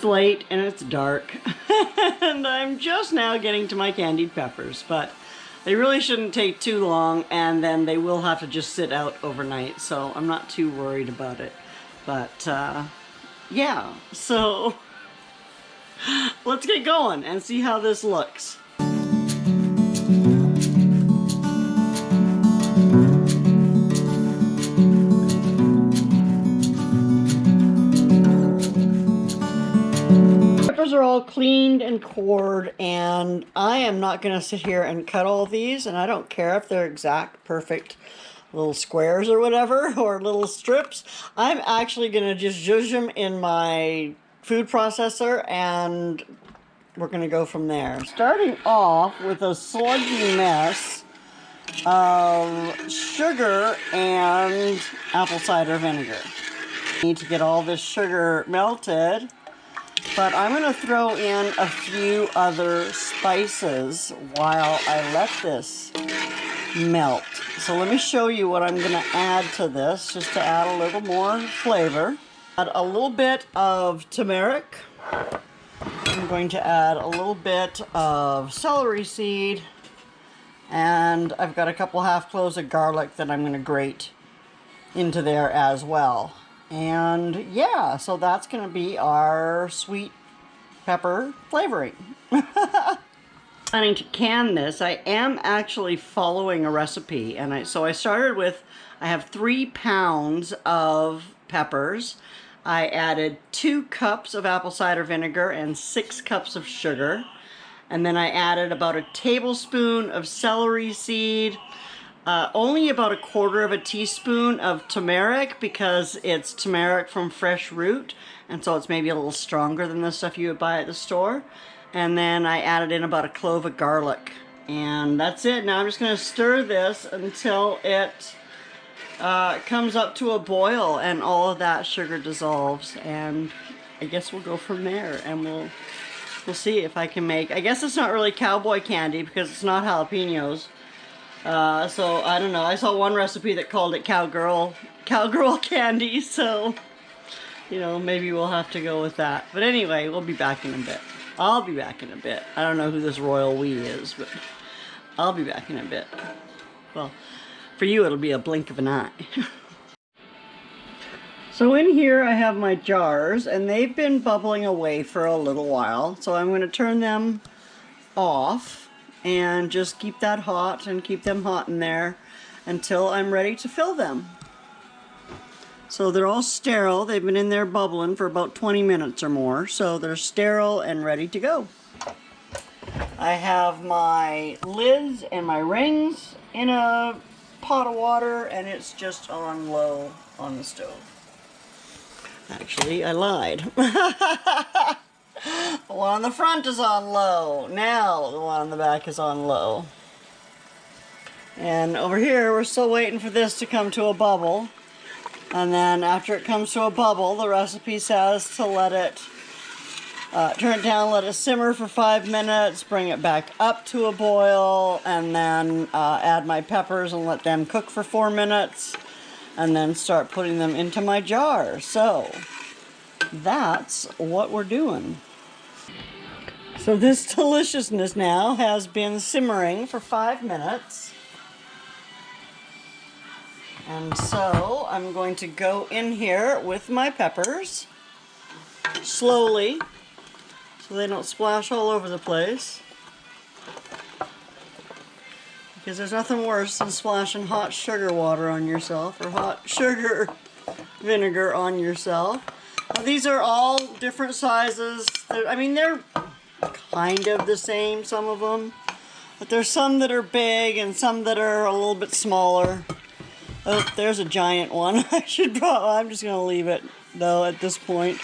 It's late and it's dark and I'm just now getting to my candied peppers, but they really shouldn't take too long, and then they will have to just sit out overnight, so I'm not too worried about it. But yeah, so let's get going and see how this looks. Peppers are all cleaned and cored, and I am not going to sit here and cut all these, and I don't care if they're exact perfect little squares or whatever, or little strips. I'm actually going to just zhuzh them in my food processor, and we're going to go from there. Starting off with a sludgy mess of sugar and apple cider vinegar. Need to get all this sugar melted. But I'm going to throw in a few other spices while I let this melt. So let me show you what I'm going to add to this, just to add a little more flavor. Add a little bit of turmeric. I'm going to add a little bit of celery seed. And I've got a couple half cloves of garlic that I'm going to grate into there as well. And yeah, so that's going to be our sweet pepper flavoring. Planning to can this, I am actually following a recipe, and so I started with, I have 3 pounds of peppers. I added 2 cups of apple cider vinegar and 6 cups of sugar, and then I added about a tablespoon of celery seed. Only about 1/4 teaspoon of turmeric, because it's turmeric from fresh root, and so it's maybe a little stronger than the stuff you would buy at the store. And then I added in about 1 clove of garlic, and that's it. Now I'm just going to stir this until it comes up to a boil and all of that sugar dissolves, and I guess we'll go from there, and we'll see if I can make, I guess it's not really cowboy candy because it's not jalapenos. So I don't know, I saw one recipe that called it cowgirl candy, so you know, maybe we'll have to go with that. But anyway, we'll be back in a bit. I'll be back in a bit. I don't know who this royal we is, but I'll be back in a bit. Well, for you it'll be a blink of an eye. So in here I have my jars, and they've been bubbling away for a little while, so I'm going to turn them off and just keep that hot and keep them hot in there until I'm ready to fill them. So they're all sterile. They've been in there bubbling for about 20 minutes or more, so they're sterile and ready to go. I have my lids and my rings in a pot of water, and it's just on low on the stove. Actually, I lied. The one on the front is on low. Now the one on the back is on low. And over here we're still waiting for this to come to a bubble. And then after it comes to a bubble, the recipe says to let it, turn it down, let it simmer for 5 minutes, bring it back up to a boil, and then add my peppers and let them cook for 4 minutes, and then start putting them into my jar. So that's what we're doing. So this deliciousness now has been simmering for 5 minutes. And so I'm going to go in here with my peppers slowly so they don't splash all over the place. Because there's nothing worse than splashing hot sugar water on yourself, or hot sugar vinegar on yourself. Now, these are all different sizes. They're kind of the same, some of them, but there's some that are big and some that are a little bit smaller. Oh, there's a giant one. I'm just going to leave it though at this point.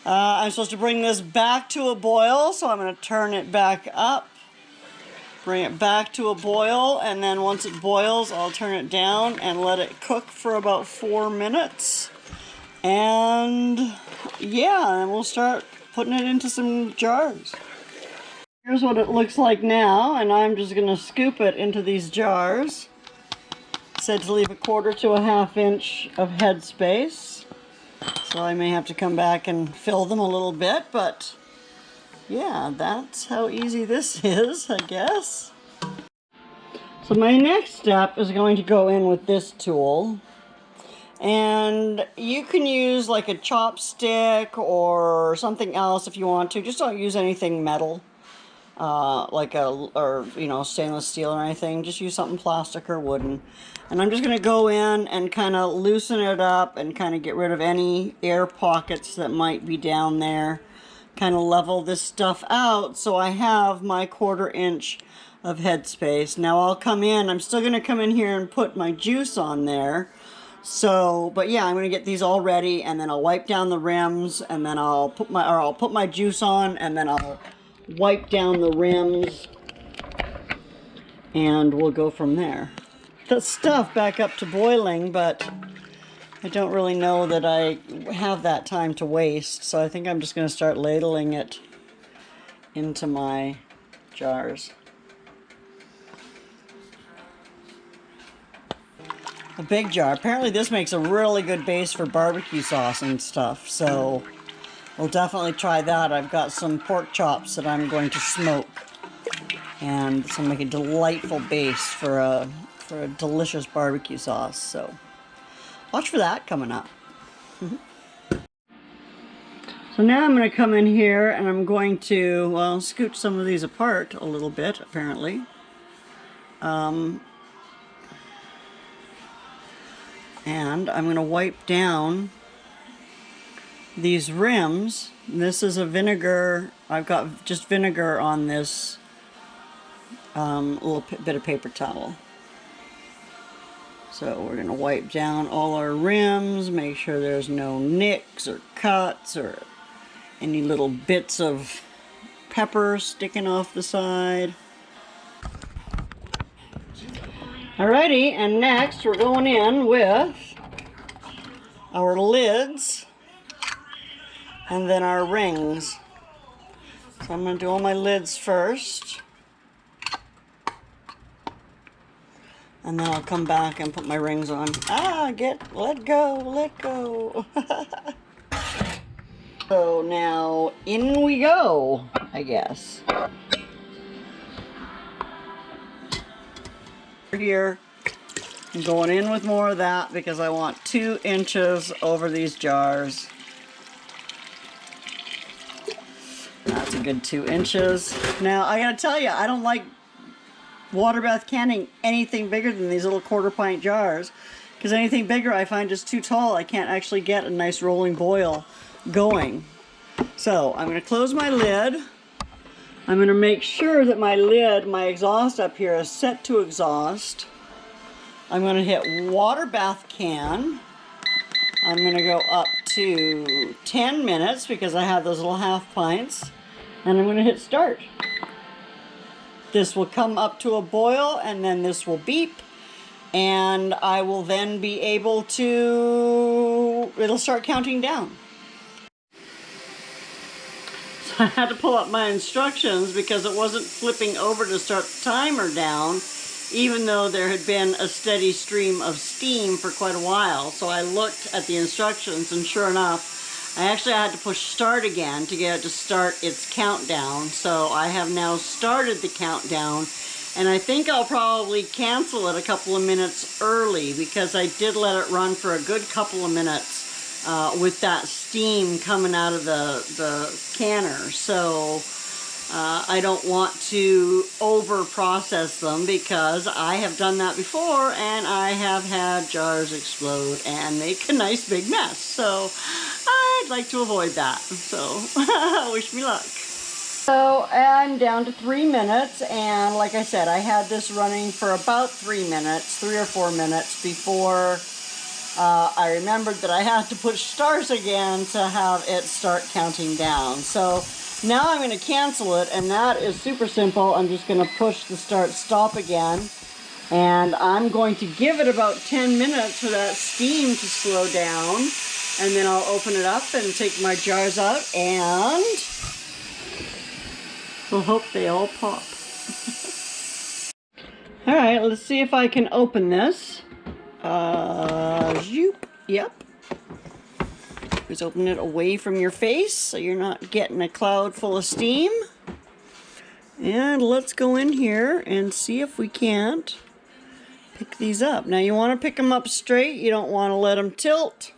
I'm supposed to bring this back to a boil, so I'm going to turn it back up, bring it back to a boil, and then once it boils I'll turn it down and let it cook for about 4 minutes. And yeah, and we'll start putting it into some jars. Here's what it looks like now, and I'm just going to scoop it into these jars. It said to leave 1/4 to 1/2 inch of head space. So I may have to come back and fill them a little bit, but yeah, that's how easy this is, I guess. So my next step is going to go in with this tool. And you can use like a chopstick or something else if you want to. Just don't use anything metal, or stainless steel or anything. Just use something plastic or wooden. And I'm just going to go in and kind of loosen it up and kind of get rid of any air pockets that might be down there. Kind of level this stuff out so I have my 1/4 inch of headspace. Now I'll come in, I'm still going to come in here and put my juice on there. So, but yeah, I'm going to get these all ready, and then I'll wipe down the rims, and then I'll put my juice on, and then I'll wipe down the rims, and we'll go from there. The stuff back up to boiling, but I don't really know that I have that time to waste, so I think I'm just going to start ladling it into my jars. A big jar. Apparently this makes a really good base for barbecue sauce and stuff, so we'll definitely try that. I've got some pork chops that I'm going to smoke, and it's going to make a delightful base for a delicious barbecue sauce, so watch for that coming up. So now I'm going to come in here and I'm going to, well, scooch some of these apart a little bit, apparently. And I'm going to wipe down these rims. This is a vinegar, I've got just vinegar on this little bit of paper towel. So we're going to wipe down all our rims, make sure there's no nicks or cuts or any little bits of pepper sticking off the side. Alrighty, and next we're going in with our lids and then our rings. So I'm going to do all my lids first, and then I'll come back and put my rings on. Let go. So now in we go, I guess. Here, I'm going in with more of that because I want 2 inches over these jars. That's a good 2 inches. Now I gotta tell you, I don't like water bath canning anything bigger than these little 1/4 pint jars, because anything bigger I find is too tall. I can't actually get a nice rolling boil going. So I'm going to close my lid. I'm going to make sure that my lid, my exhaust up here, is set to exhaust. I'm going to hit water bath can. I'm going to go up to 10 minutes because I have those little half pints. And I'm going to hit start. This will come up to a boil, and then this will beep. And I will then be able to, it'll start counting down. I had to pull up my instructions because it wasn't flipping over to start the timer down, even though there had been a steady stream of steam for quite a while. So I looked at the instructions, and sure enough, I actually had to push start again to get it to start its countdown. So I have now started the countdown, and I think I'll probably cancel it a couple of minutes early because I did let it run for a good couple of minutes with that steam coming out of the canner. So I don't want to over process them because I have done that before and I have had jars explode and make a nice big mess. So I'd like to avoid that. So wish me luck. So I'm down to 3 minutes, and like I said, I had this running for about 3 minutes, 3 or 4 minutes before I remembered that I had to push start again to have it start counting down. So now I'm going to cancel it, and that is super simple. I'm just going to push the start stop again, and I'm going to give it about 10 minutes for that steam to slow down, and then I'll open it up and take my jars out, and we'll hope they all pop. Alright, let's see if I can open this. Zoop. Yep. Just open it away from your face so you're not getting a cloud full of steam. And let's go in here and see if we can't pick these up. Now you want to pick them up straight. You don't want to let them tilt,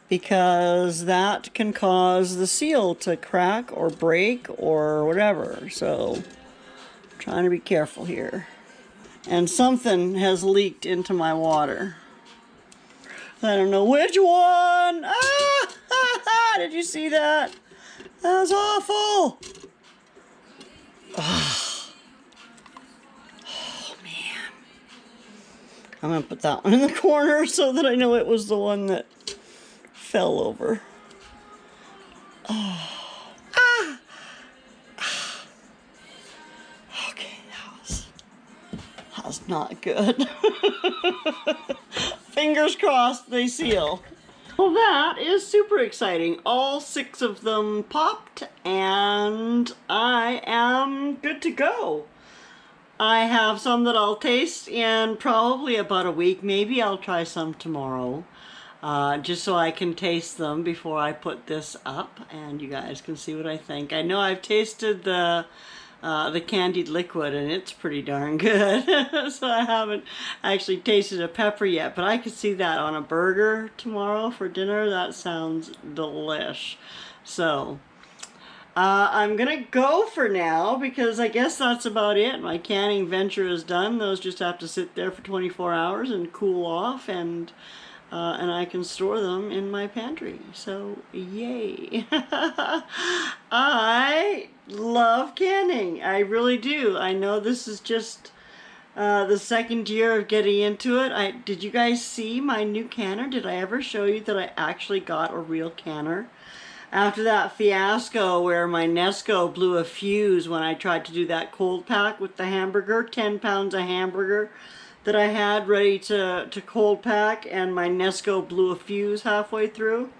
because that can cause the seal to crack or break or whatever. So I'm trying to be careful here. And something has leaked into my water. I don't know which one. Ah! Did you see that? That was awful. Oh man. I'm gonna put that one in the corner so that I know it was the one that fell over. Oh. Ah. Okay, that was not good. Fingers crossed they seal. Well, that is super exciting. All 6 of them popped and I am good to go. I have some that I'll taste in probably about a week. Maybe I'll try some tomorrow. Just so I can taste them before I put this up and you guys can see what I think. I know I've tasted the candied liquid and it's pretty darn good. So I haven't actually tasted a pepper yet, but I could see that on a burger tomorrow for dinner. That sounds delish. So I'm gonna go for now because I guess that's about it. My canning venture is done. Those just have to sit there for 24 hours and cool off, and I can store them in my pantry. So yay. I love canning. I really do. I know this is just the second year of getting into it. Did you guys see my new canner? Did I ever show you that I actually got a real canner? After that fiasco where my Nesco blew a fuse when I tried to do that cold pack with the hamburger, 10 pounds of hamburger that I had ready to cold pack, and my Nesco blew a fuse halfway through.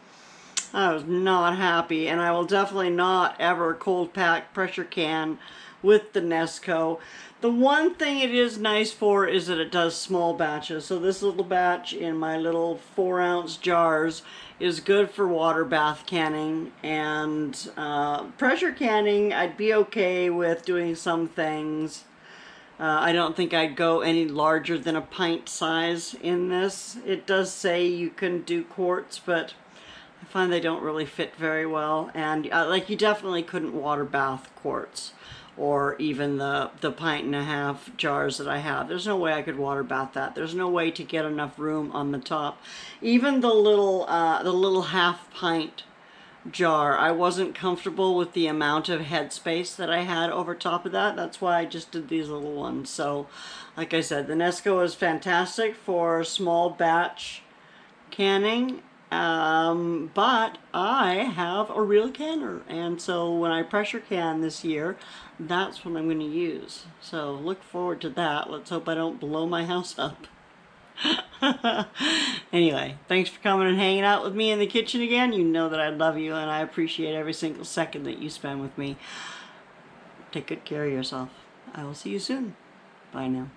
I was not happy, and I will definitely not ever cold pack pressure can with the Nesco. The one thing it is nice for is that it does small batches. So this little batch in my little 4-ounce jars is good for water bath canning, and pressure canning I'd be okay with doing some things. I don't think I'd go any larger than a pint size in this. It does say you can do quarts, but I find they don't really fit very well. And like, you definitely couldn't water bath quarts, or even the 1.5-pint jars that I have. There's no way I could water bath that. There's no way to get enough room on the top. Even the little 1/2-pint jar, I wasn't comfortable with the amount of headspace that I had over top of that. That's why I just did these little ones. So like I said, the Nesco is fantastic for small batch canning, but I have a real canner, and so when I pressure can this year, that's what I'm going to use. So look forward to that. Let's hope I don't blow my house up. Anyway, thanks for coming and hanging out with me in the kitchen again. You know that I love you and I appreciate every single second that you spend with me. Take good care of yourself. I will see you soon. Bye now.